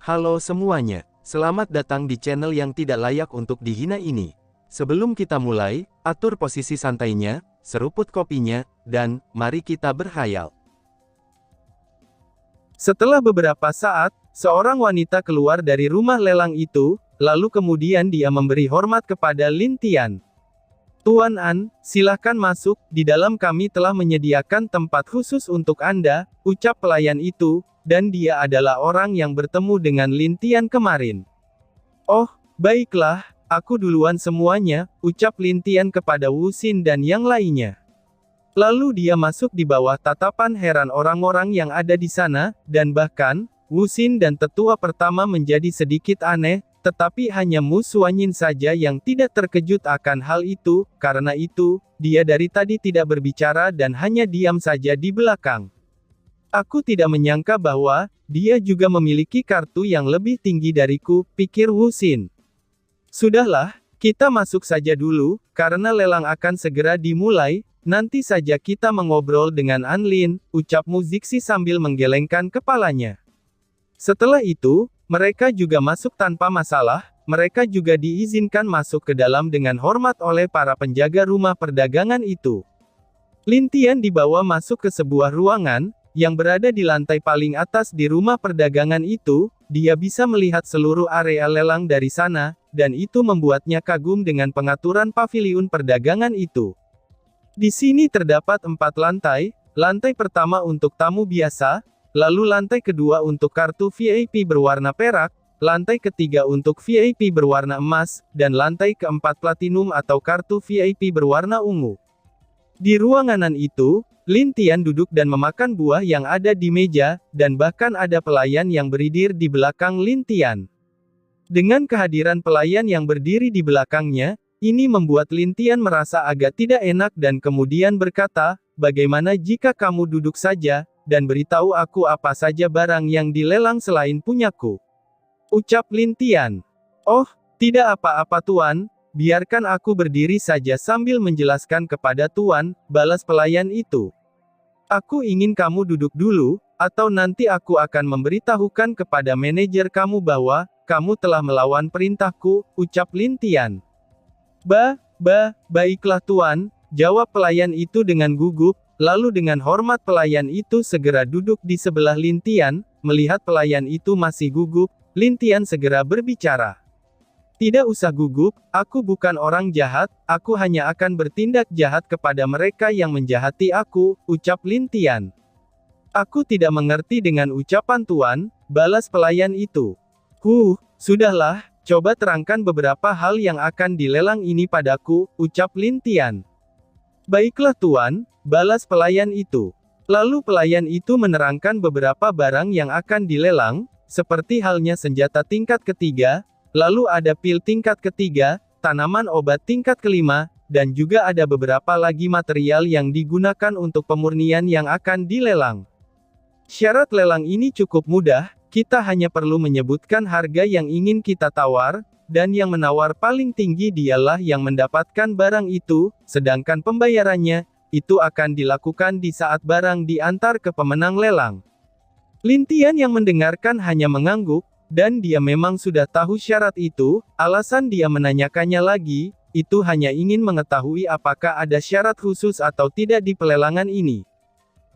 Halo semuanya, selamat datang di channel yang tidak layak untuk dihina ini. Sebelum kita mulai, atur posisi santainya, seruput kopinya, dan mari kita berhayal. Setelah beberapa saat, seorang wanita keluar dari rumah lelang itu, lalu kemudian dia memberi hormat kepada Lin Tian. Tuan An, silahkan masuk, di dalam kami telah menyediakan tempat khusus untuk Anda, ucap pelayan itu, dan dia adalah orang yang bertemu dengan Lin Tian kemarin. Oh, baiklah, aku duluan semuanya, ucap Lin Tian kepada Wu Xin dan yang lainnya. Lalu dia masuk di bawah tatapan heran orang-orang yang ada di sana, dan bahkan, Wu Xin dan tetua pertama menjadi sedikit aneh, tetapi hanya Mu Suanyin saja yang tidak terkejut akan hal itu, karena itu, dia dari tadi tidak berbicara dan hanya diam saja di belakang. Aku tidak menyangka bahwa, dia juga memiliki kartu yang lebih tinggi dariku, pikir Wu Xin. Sudahlah, kita masuk saja dulu, karena lelang akan segera dimulai, nanti saja kita mengobrol dengan An Lin, ucap Mu Zixi sambil menggelengkan kepalanya. Setelah itu, mereka juga masuk tanpa masalah, mereka juga diizinkan masuk ke dalam dengan hormat oleh para penjaga rumah perdagangan itu. Lin Tian dibawa masuk ke sebuah ruangan, yang berada di lantai paling atas di rumah perdagangan itu, dia bisa melihat seluruh area lelang dari sana, dan itu membuatnya kagum dengan pengaturan paviliun perdagangan itu. Di sini terdapat 4 lantai, lantai pertama untuk tamu biasa, lalu lantai kedua untuk kartu VIP berwarna perak, lantai ketiga untuk VIP berwarna emas, dan lantai keempat platinum atau kartu VIP berwarna ungu. Di ruangan itu, Lin Tian duduk dan memakan buah yang ada di meja, dan bahkan ada pelayan yang berdiri di belakang Lin Tian. Dengan kehadiran pelayan yang berdiri di belakangnya, ini membuat Lin Tian merasa agak tidak enak dan kemudian berkata, bagaimana jika kamu duduk saja, dan beritahu aku apa saja barang yang dilelang selain punyaku. Ucap Lin Tian. Oh, tidak apa-apa tuan, biarkan aku berdiri saja sambil menjelaskan kepada tuan, balas pelayan itu. Aku ingin kamu duduk dulu, atau nanti aku akan memberitahukan kepada manajer kamu bahwa, kamu telah melawan perintahku, ucap Lin Tian. Baiklah tuan, jawab pelayan itu dengan gugup. Lalu dengan hormat pelayan itu segera duduk di sebelah Lin Tian, melihat pelayan itu masih gugup, Lin Tian segera berbicara. Tidak usah gugup, aku bukan orang jahat, aku hanya akan bertindak jahat kepada mereka yang menjahati aku, ucap Lin Tian. Aku tidak mengerti dengan ucapan tuan, balas pelayan itu. Sudahlah, coba terangkan beberapa hal yang akan dilelang ini padaku, ucap Lin Tian. Baiklah tuan, balas pelayan itu. Lalu pelayan itu menerangkan beberapa barang yang akan dilelang, seperti halnya senjata tingkat ketiga, lalu ada pil tingkat ketiga, tanaman obat tingkat kelima, dan juga ada beberapa lagi material yang digunakan untuk pemurnian yang akan dilelang. Syarat lelang ini cukup mudah, kita hanya perlu menyebutkan harga yang ingin kita tawar, dan yang menawar paling tinggi dialah yang mendapatkan barang itu, sedangkan pembayarannya, itu akan dilakukan di saat barang diantar ke pemenang lelang. Lin Tian yang mendengarkan hanya mengangguk, dan dia memang sudah tahu syarat itu, alasan dia menanyakannya lagi, itu hanya ingin mengetahui apakah ada syarat khusus atau tidak di pelelangan ini.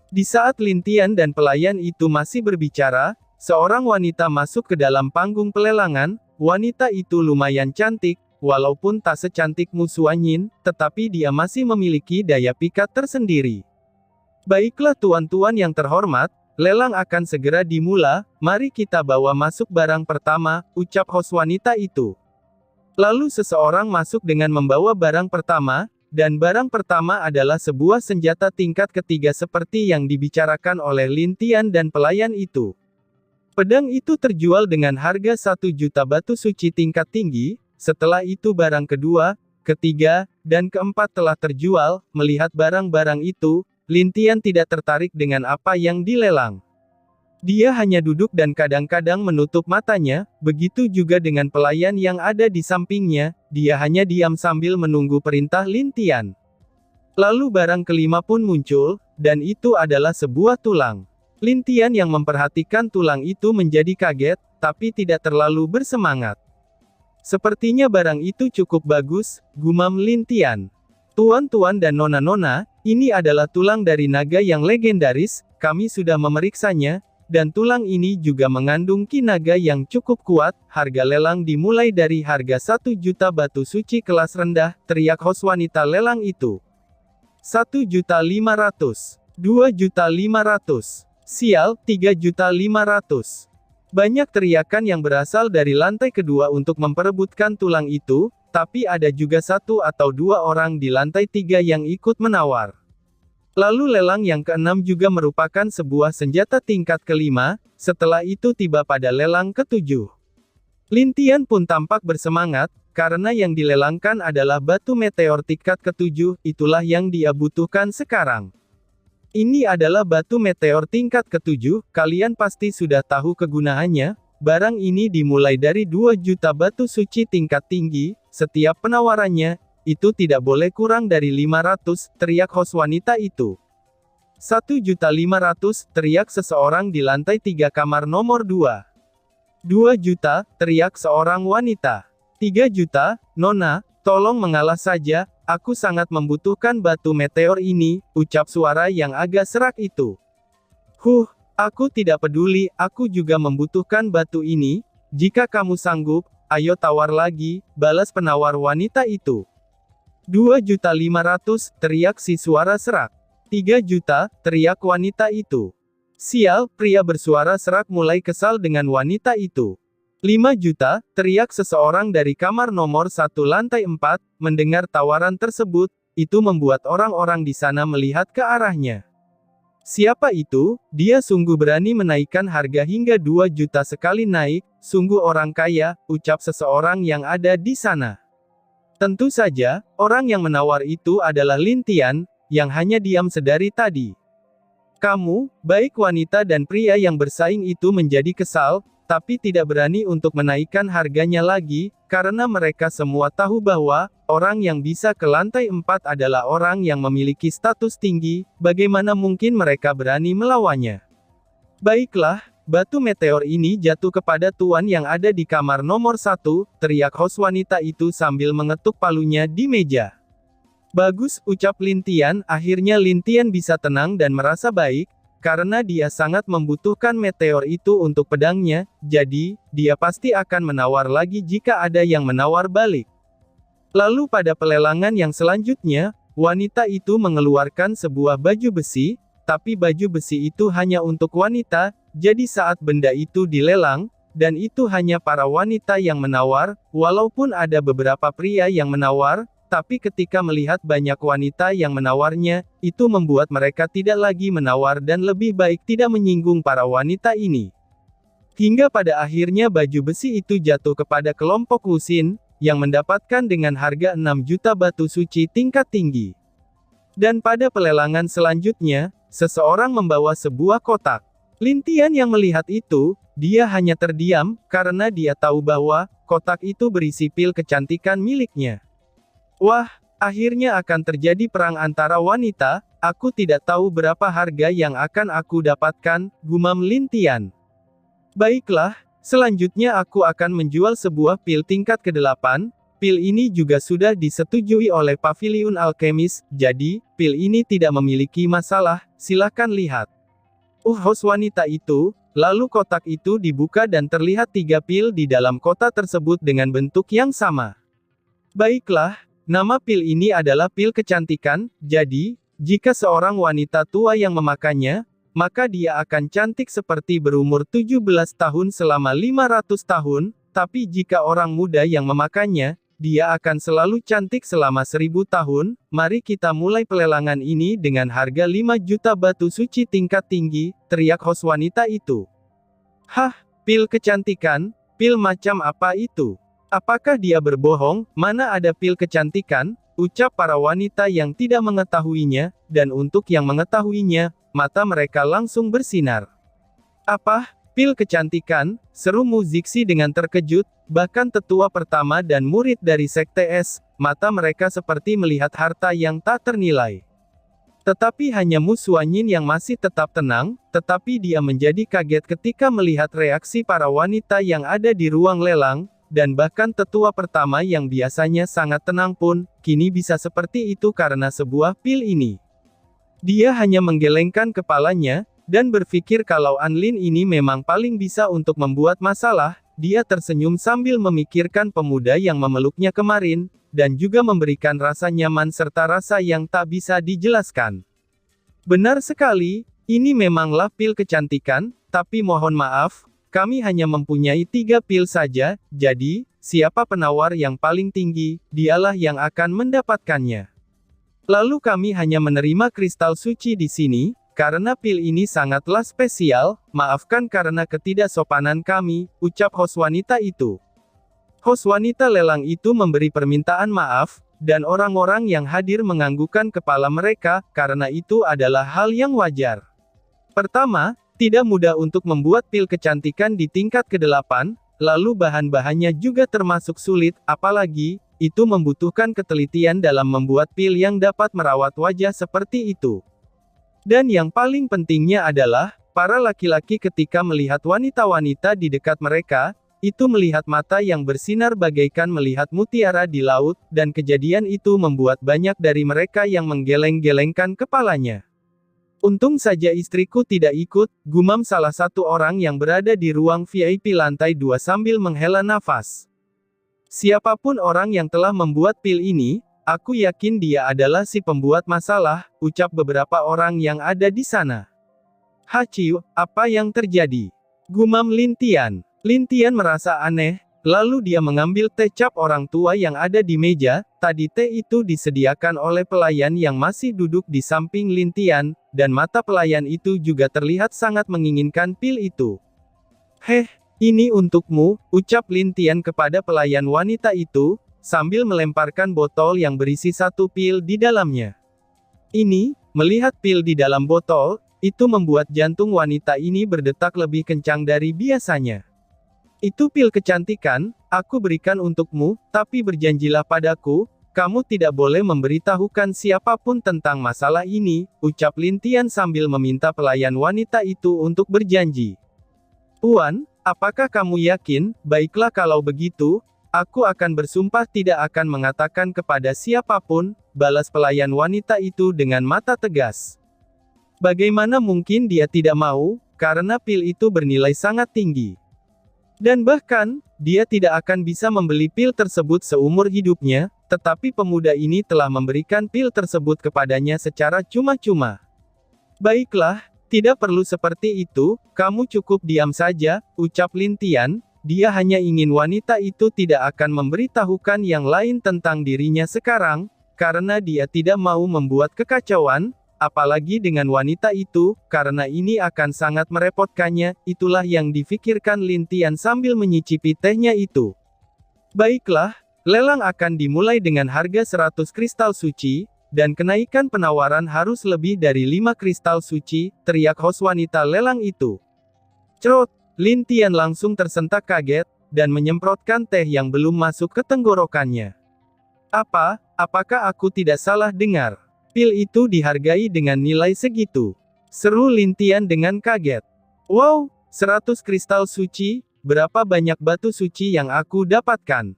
Di saat Lin Tian dan pelayan itu masih berbicara, seorang wanita masuk ke dalam panggung pelelangan. Wanita itu lumayan cantik, walaupun tak secantik Mu Suanyin, tetapi dia masih memiliki daya pikat tersendiri. Baiklah tuan-tuan yang terhormat, lelang akan segera dimulai, mari kita bawa masuk barang pertama, ucap host wanita itu. Lalu seseorang masuk dengan membawa barang pertama, dan barang pertama adalah sebuah senjata tingkat ketiga seperti yang dibicarakan oleh Lin Tian dan pelayan itu. Pedang itu terjual dengan harga 1 juta batu suci tingkat tinggi, setelah itu barang kedua, ketiga, dan keempat telah terjual. Melihat barang-barang itu, Lin Tian tidak tertarik dengan apa yang dilelang. Dia hanya duduk dan kadang-kadang menutup matanya, begitu juga dengan pelayan yang ada di sampingnya, dia hanya diam sambil menunggu perintah Lin Tian. Lalu barang kelima pun muncul, dan itu adalah sebuah tulang. Lin Tian yang memperhatikan tulang itu menjadi kaget, tapi tidak terlalu bersemangat. Sepertinya barang itu cukup bagus, gumam Lin Tian. Tuan-tuan dan nona-nona, ini adalah tulang dari naga yang legendaris, kami sudah memeriksanya, dan tulang ini juga mengandung ki naga yang cukup kuat. Harga lelang dimulai dari harga 1 juta batu suci kelas rendah, teriak host wanita lelang itu. 1.500.000, 2.500.000, sial, 3.500.000. Banyak teriakan yang berasal dari lantai kedua untuk memperebutkan tulang itu, tapi ada juga 1 atau 2 orang di lantai 3 yang ikut menawar. Lalu lelang yang ke-6 juga merupakan sebuah senjata tingkat ke-5, setelah itu tiba pada lelang ke-7. Lin Tian pun tampak bersemangat, karena yang dilelangkan adalah batu meteor tingkat ke-7, itulah yang dia butuhkan sekarang. Ini adalah batu meteor tingkat ke-7, kalian pasti sudah tahu kegunaannya, barang ini dimulai dari 2 juta batu suci tingkat tinggi, setiap penawarannya, itu tidak boleh kurang dari 500, teriak host wanita itu. 1.500.000, teriak seseorang di lantai 3 kamar nomor 2. 2 juta, teriak seorang wanita. 3 juta, nona, tolong mengalah saja, aku sangat membutuhkan batu meteor ini, ucap suara yang agak serak itu. Aku tidak peduli, aku juga membutuhkan batu ini, jika kamu sanggup, ayo tawar lagi, balas penawar wanita itu. 2.500.000, teriak si suara serak. 3 juta, teriak wanita itu. Sial, pria bersuara serak mulai kesal dengan wanita itu. 5 juta, teriak seseorang dari kamar nomor 1 lantai 4, mendengar tawaran tersebut, itu membuat orang-orang di sana melihat ke arahnya. Siapa itu? Dia sungguh berani menaikkan harga hingga 2 juta sekali naik, sungguh orang kaya, ucap seseorang yang ada di sana. Tentu saja, orang yang menawar itu adalah Lin Tian, yang hanya diam sedari tadi. Kamu, baik wanita dan pria yang bersaing itu menjadi kesal, tapi tidak berani untuk menaikkan harganya lagi, karena mereka semua tahu bahwa, orang yang bisa ke lantai 4 adalah orang yang memiliki status tinggi, bagaimana mungkin mereka berani melawannya. Baiklah, batu meteor ini jatuh kepada tuan yang ada di kamar nomor 1, teriak host wanita itu sambil mengetuk palunya di meja. Bagus, ucap Lin Tian, akhirnya Lin Tian bisa tenang dan merasa baik, karena dia sangat membutuhkan meteor itu untuk pedangnya, jadi, dia pasti akan menawar lagi jika ada yang menawar balik. Lalu pada pelelangan yang selanjutnya, wanita itu mengeluarkan sebuah baju besi, tapi baju besi itu hanya untuk wanita, jadi saat benda itu dilelang, dan itu hanya para wanita yang menawar, walaupun ada beberapa pria yang menawar, tapi ketika melihat banyak wanita yang menawarnya, itu membuat mereka tidak lagi menawar dan lebih baik tidak menyinggung para wanita ini. Hingga pada akhirnya baju besi itu jatuh kepada kelompok Wuxin, yang mendapatkan dengan harga 6 juta batu suci tingkat tinggi. Dan pada pelelangan selanjutnya, seseorang membawa sebuah kotak. Lin Tian yang melihat itu, dia hanya terdiam, karena dia tahu bahwa, kotak itu berisi pil kecantikan miliknya. Wah, akhirnya akan terjadi perang antara wanita, aku tidak tahu berapa harga yang akan aku dapatkan, gumam Lin Tian. Baiklah, selanjutnya aku akan menjual sebuah pil tingkat ke-8, pil ini juga sudah disetujui oleh Paviliun Alkemis, jadi, pil ini tidak memiliki masalah, silakan lihat. Host wanita itu, lalu kotak itu dibuka dan terlihat 3 pil di dalam kotak tersebut dengan bentuk yang sama. Baiklah, nama pil ini adalah pil kecantikan, jadi, jika seorang wanita tua yang memakainya, maka dia akan cantik seperti berumur 17 tahun selama 500 tahun, tapi jika orang muda yang memakainya, dia akan selalu cantik selama 1000 tahun. Mari kita mulai pelelangan ini dengan harga 5 juta batu suci tingkat tinggi, teriak host wanita itu. Hah, pil kecantikan? Pil macam apa itu? Apakah dia berbohong? Mana ada pil kecantikan? Ucap para wanita yang tidak mengetahuinya, dan untuk yang mengetahuinya, mata mereka langsung bersinar. Apa? Pil kecantikan? Seru Zixi dengan terkejut, bahkan tetua pertama dan murid dari Sekte Es, mata mereka seperti melihat harta yang tak ternilai. Tetapi hanya Mu Xuanyin yang masih tetap tenang, tetapi dia menjadi kaget ketika melihat reaksi para wanita yang ada di ruang lelang, dan bahkan tetua pertama yang biasanya sangat tenang pun, kini bisa seperti itu karena sebuah pil ini. Dia hanya menggelengkan kepalanya, dan berpikir kalau Anlin ini memang paling bisa untuk membuat masalah. Dia tersenyum sambil memikirkan pemuda yang memeluknya kemarin, dan juga memberikan rasa nyaman serta rasa yang tak bisa dijelaskan. Benar sekali, ini memanglah pil kecantikan, tapi mohon maaf, kami hanya mempunyai 3 pil saja, jadi, siapa penawar yang paling tinggi, dialah yang akan mendapatkannya. Lalu kami hanya menerima kristal suci di sini, karena pil ini sangatlah spesial, maafkan karena ketidaksopanan kami, ucap host wanita itu. Host wanita lelang itu memberi permintaan maaf, dan orang-orang yang hadir menganggukkan kepala mereka, karena itu adalah hal yang wajar. Pertama, tidak mudah untuk membuat pil kecantikan di tingkat ke-8, lalu bahan-bahannya juga termasuk sulit, apalagi, itu membutuhkan ketelitian dalam membuat pil yang dapat merawat wajah seperti itu. Dan yang paling pentingnya adalah, para laki-laki ketika melihat wanita-wanita di dekat mereka, itu melihat mata yang bersinar bagaikan melihat mutiara di laut, dan kejadian itu membuat banyak dari mereka yang menggeleng-gelengkan kepalanya. Untung saja istriku tidak ikut, gumam salah satu orang yang berada di ruang VIP lantai 2 sambil menghela nafas. Siapapun orang yang telah membuat pil ini, aku yakin dia adalah si pembuat masalah, ucap beberapa orang yang ada di sana. Haciu, apa yang terjadi? Gumam Lin Tian. Lin Tian merasa aneh, lalu dia mengambil teh cap orang tua yang ada di meja. Tadi teh itu disediakan oleh pelayan yang masih duduk di samping Lin Tian, dan mata pelayan itu juga terlihat sangat menginginkan pil itu. Heh, ini untukmu, ucap Lin Tian kepada pelayan wanita itu, sambil melemparkan botol yang berisi 1 pil di dalamnya. Ini, melihat pil di dalam botol, itu membuat jantung wanita ini berdetak lebih kencang dari biasanya. Itu pil kecantikan, aku berikan untukmu, tapi berjanjilah padaku, kamu tidak boleh memberitahukan siapapun tentang masalah ini, ucap Lin Tian sambil meminta pelayan wanita itu untuk berjanji. Puan, apakah kamu yakin? Baiklah kalau begitu, aku akan bersumpah tidak akan mengatakan kepada siapapun, balas pelayan wanita itu dengan mata tegas. Bagaimana mungkin dia tidak mau, karena pil itu bernilai sangat tinggi. Dan bahkan, dia tidak akan bisa membeli pil tersebut seumur hidupnya, tetapi pemuda ini telah memberikan pil tersebut kepadanya secara cuma-cuma. Baiklah, tidak perlu seperti itu, kamu cukup diam saja, ucap Lin Tian, dia hanya ingin wanita itu tidak akan memberitahukan yang lain tentang dirinya sekarang, karena dia tidak mau membuat kekacauan, apalagi dengan wanita itu, karena ini akan sangat merepotkannya, itulah yang difikirkan Lin Tian sambil menyicipi tehnya itu. Baiklah, lelang akan dimulai dengan harga 100 kristal suci, dan kenaikan penawaran harus lebih dari 5 kristal suci, teriak host wanita lelang itu. Cerot, Lin Tian langsung tersentak kaget, dan menyemprotkan teh yang belum masuk ke tenggorokannya. Apakah aku tidak salah dengar? Pil itu dihargai dengan nilai segitu. Seru Lin Tian dengan kaget. Wow, 100 kristal suci, berapa banyak batu suci yang aku dapatkan.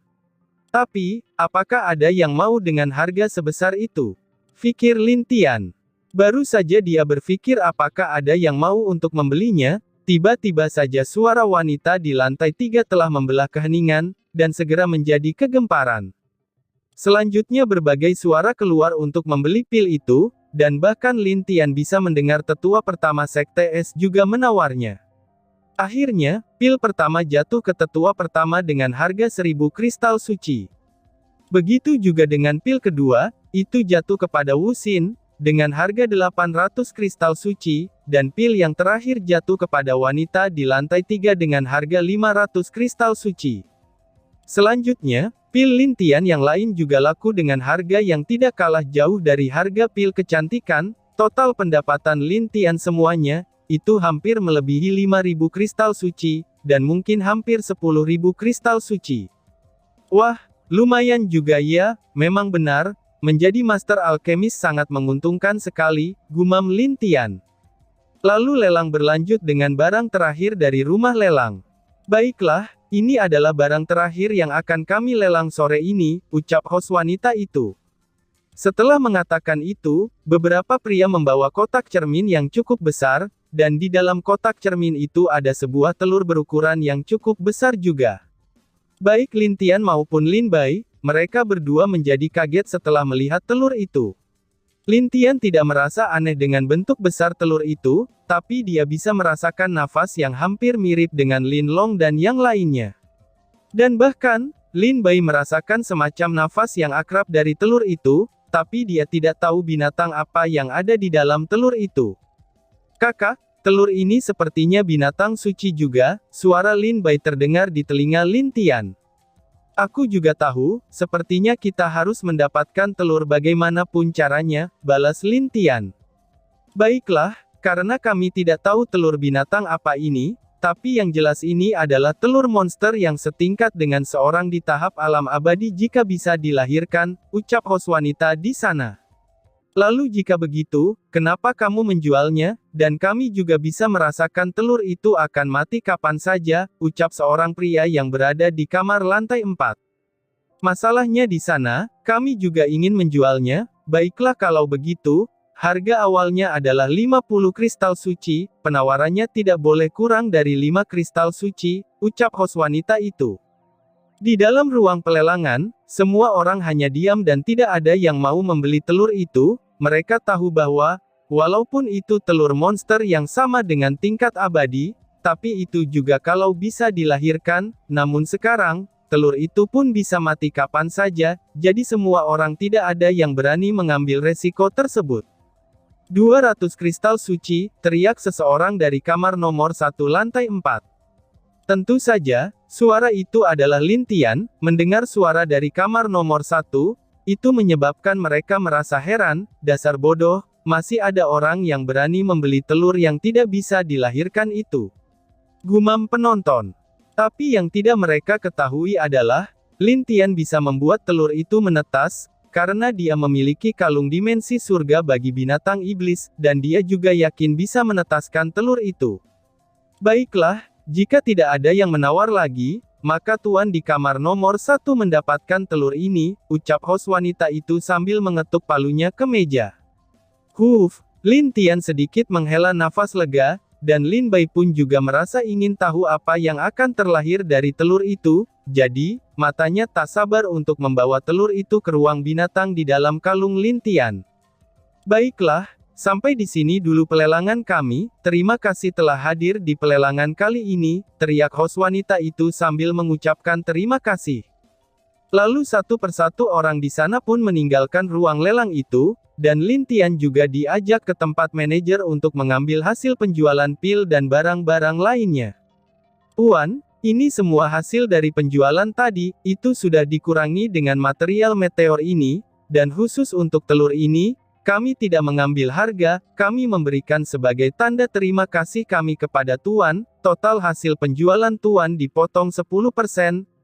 Tapi, apakah ada yang mau dengan harga sebesar itu? Fikir Lin Tian. Baru saja dia berpikir apakah ada yang mau untuk membelinya, tiba-tiba saja suara wanita di lantai 3 telah membelah keheningan, dan segera menjadi kegemparan. Selanjutnya berbagai suara keluar untuk membeli pil itu, dan bahkan Lin Tian bisa mendengar tetua pertama Sekte Es juga menawarnya. Akhirnya, pil pertama jatuh ke tetua pertama dengan harga 1000 kristal suci. Begitu juga dengan pil kedua, itu jatuh kepada Wu Xin, dengan harga 800 kristal suci, dan pil yang terakhir jatuh kepada wanita di lantai 3 dengan harga 500 kristal suci. Selanjutnya, pil Lin Tian yang lain juga laku dengan harga yang tidak kalah jauh dari harga pil kecantikan, total pendapatan Lin Tian semuanya, itu hampir melebihi 5.000 kristal suci, dan mungkin hampir 10.000 kristal suci. Wah, lumayan juga ya, memang benar, menjadi master alkemis sangat menguntungkan sekali, gumam Lin Tian. Lalu lelang berlanjut dengan barang terakhir dari rumah lelang. Baiklah, ini adalah barang terakhir yang akan kami lelang sore ini, ucap host wanita itu. Setelah mengatakan itu, beberapa pria membawa kotak cermin yang cukup besar, dan di dalam kotak cermin itu ada sebuah telur berukuran yang cukup besar juga. Baik Lin Tian maupun Lin Bai, mereka berdua menjadi kaget setelah melihat telur itu. Lin Tian tidak merasa aneh dengan bentuk besar telur itu, tapi dia bisa merasakan nafas yang hampir mirip dengan Lin Long dan yang lainnya. Dan bahkan, Lin Bai merasakan semacam nafas yang akrab dari telur itu, tapi dia tidak tahu binatang apa yang ada di dalam telur itu. Kakak, telur ini sepertinya binatang suci juga, suara Lin Bai terdengar di telinga Lin Tian. Aku juga tahu, sepertinya kita harus mendapatkan telur bagaimanapun caranya, balas Lin Tian. Baiklah, karena kami tidak tahu telur binatang apa ini, tapi yang jelas ini adalah telur monster yang setingkat dengan seorang di tahap alam abadi jika bisa dilahirkan, ucap host wanita di sana. Lalu jika begitu, kenapa kamu menjualnya, dan kami juga bisa merasakan telur itu akan mati kapan saja, ucap seorang pria yang berada di kamar lantai 4. Masalahnya di sana, kami juga ingin menjualnya, baiklah kalau begitu, harga awalnya adalah 50 kristal suci, penawarannya tidak boleh kurang dari 5 kristal suci, ucap host wanita itu. Di dalam ruang pelelangan, semua orang hanya diam dan tidak ada yang mau membeli telur itu. Mereka tahu bahwa, walaupun itu telur monster yang sama dengan tingkat abadi, tapi itu juga kalau bisa dilahirkan, namun sekarang, telur itu pun bisa mati kapan saja, jadi semua orang tidak ada yang berani mengambil resiko tersebut. 200 kristal suci, teriak seseorang dari kamar nomor 1 lantai 4. Tentu saja, suara itu adalah Lin Tian. Mendengar suara dari kamar nomor 1, itu menyebabkan mereka merasa heran, dasar bodoh, masih ada orang yang berani membeli telur yang tidak bisa dilahirkan itu. Gumam penonton. Tapi yang tidak mereka ketahui adalah, Lin Tian bisa membuat telur itu menetas, karena dia memiliki kalung dimensi surga bagi binatang iblis, dan dia juga yakin bisa menetaskan telur itu. Baiklah, jika tidak ada yang menawar lagi, maka tuan di kamar nomor 1 mendapatkan telur ini, ucap host wanita itu sambil mengetuk palunya ke meja. Huff, Lin Tian sedikit menghela nafas lega, dan Lin Bai pun juga merasa ingin tahu apa yang akan terlahir dari telur itu, jadi, matanya tak sabar untuk membawa telur itu ke ruang binatang di dalam kalung Lin Tian. Baiklah, sampai di sini dulu pelelangan kami, terima kasih telah hadir di pelelangan kali ini, teriak host wanita itu sambil mengucapkan terima kasih. Lalu satu persatu orang di sana pun meninggalkan ruang lelang itu, dan Lin Tian juga diajak ke tempat manajer untuk mengambil hasil penjualan pil dan barang-barang lainnya. Tuan, ini semua hasil dari penjualan tadi, itu sudah dikurangi dengan material meteor ini, dan khusus untuk telur ini, kami tidak mengambil harga, kami memberikan sebagai tanda terima kasih kami kepada Tuan, total hasil penjualan Tuan dipotong 10%,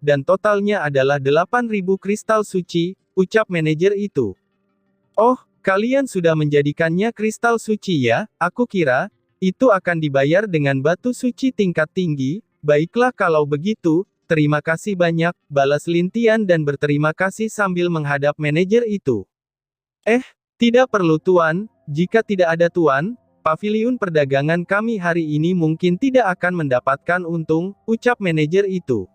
dan totalnya adalah 8.000 kristal suci, ucap manajer itu. Oh, kalian sudah menjadikannya kristal suci ya, aku kira, itu akan dibayar dengan batu suci tingkat tinggi, baiklah kalau begitu, terima kasih banyak, balas Lin Tian dan berterima kasih sambil menghadap manajer itu. Tidak perlu Tuan, jika tidak ada Tuan, paviliun perdagangan kami hari ini mungkin tidak akan mendapatkan untung, ucap manajer itu.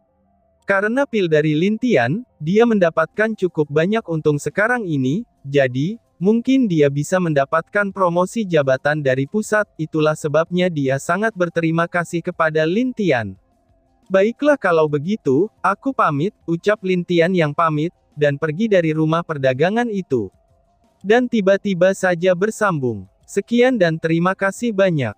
Karena pil dari Lin Tian, dia mendapatkan cukup banyak untung sekarang ini, jadi, mungkin dia bisa mendapatkan promosi jabatan dari pusat, itulah sebabnya dia sangat berterima kasih kepada Lin Tian. Baiklah kalau begitu, aku pamit, ucap Lin Tian yang pamit, dan pergi dari rumah perdagangan itu. Dan tiba-tiba saja bersambung. Sekian dan terima kasih banyak.